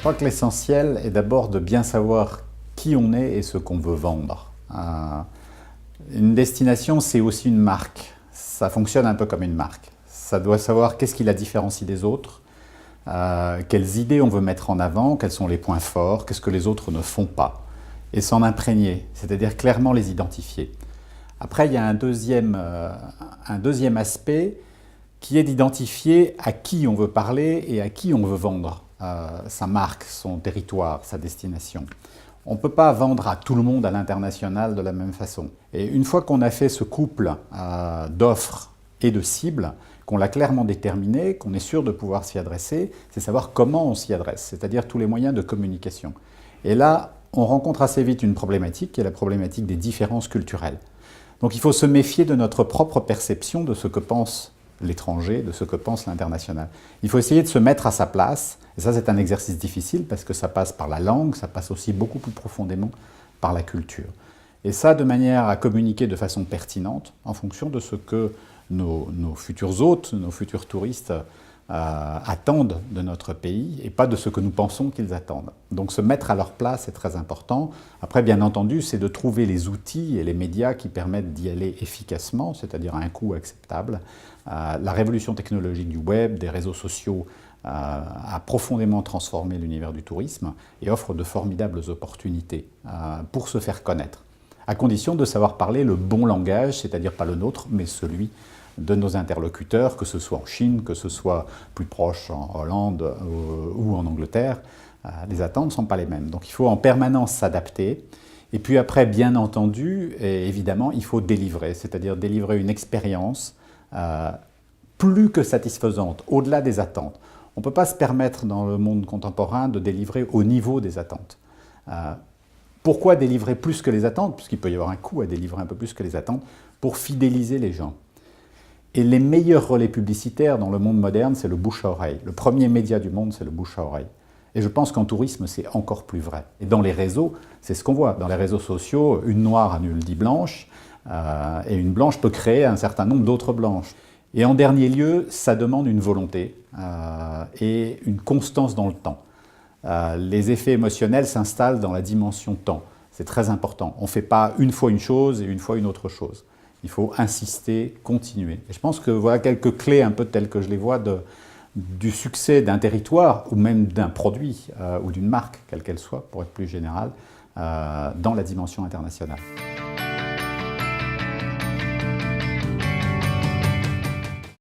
crois que l'essentiel est d'abord de bien savoir qui on est et ce qu'on veut vendre. Une destination, c'est aussi une marque. Ça fonctionne un peu comme une marque. Ça doit savoir qu'est-ce qui la différencie des autres, quelles idées on veut mettre en avant, quels sont les points forts, qu'est-ce que les autres ne font pas. Et s'en imprégner, c'est-à-dire clairement les identifier. Après, il y a un deuxième aspect qui est d'identifier à qui on veut parler et à qui on veut vendre sa marque, son territoire, sa destination. On ne peut pas vendre à tout le monde à l'international de la même façon. Et une fois qu'on a fait ce couple d'offres et de cibles, qu'on l'a clairement déterminé, qu'on est sûr de pouvoir s'y adresser, c'est savoir comment on s'y adresse, c'est-à-dire tous les moyens de communication. Et là, on rencontre assez vite une problématique qui est la problématique des différences culturelles. Donc il faut se méfier de notre propre perception de ce que pense l'étranger, de ce que pense l'international. Il faut essayer de se mettre à sa place, et ça c'est un exercice difficile parce que ça passe par la langue, ça passe aussi beaucoup plus profondément par la culture. Et ça de manière à communiquer de façon pertinente en fonction de ce que nos futurs hôtes, nos futurs touristes attendent de notre pays et pas de ce que nous pensons qu'ils attendent. Donc se mettre à leur place est très important. Après, bien entendu, c'est de trouver les outils et les médias qui permettent d'y aller efficacement, c'est-à-dire à un coût acceptable. La révolution technologique du web, des réseaux sociaux a profondément transformé l'univers du tourisme et offre de formidables opportunités pour se faire connaître, à condition de savoir parler le bon langage, c'est-à-dire pas le nôtre, mais celui de nos interlocuteurs, que ce soit en Chine, que ce soit plus proche en Hollande ou en Angleterre. Les attentes ne sont pas les mêmes. Donc il faut en permanence s'adapter. Et puis après, bien entendu, et évidemment, il faut délivrer, c'est-à-dire délivrer une expérience plus que satisfaisante, au-delà des attentes. On ne peut pas se permettre dans le monde contemporain de délivrer au niveau des attentes. Pourquoi délivrer plus que les attentes? Puisqu'il peut y avoir un coût à délivrer un peu plus que les attentes, pour fidéliser les gens. Et les meilleurs relais publicitaires dans le monde moderne, c'est le bouche à oreille. Le premier média du monde, c'est le bouche à oreille. Et je pense qu'en tourisme, c'est encore plus vrai. Et dans les réseaux, c'est ce qu'on voit. Dans les réseaux sociaux, une noire annule 10 blanches, et une blanche peut créer un certain nombre d'autres blanches. Et en dernier lieu, ça demande une volonté et une constance dans le temps. Les effets émotionnels s'installent dans la dimension temps. C'est très important. On ne fait pas une fois une chose et une fois une autre chose. Il faut insister, continuer. Et je pense que voilà quelques clés un peu telles que je les vois du succès d'un territoire ou même d'un produit ou d'une marque, quelle qu'elle soit, pour être plus général, dans la dimension internationale.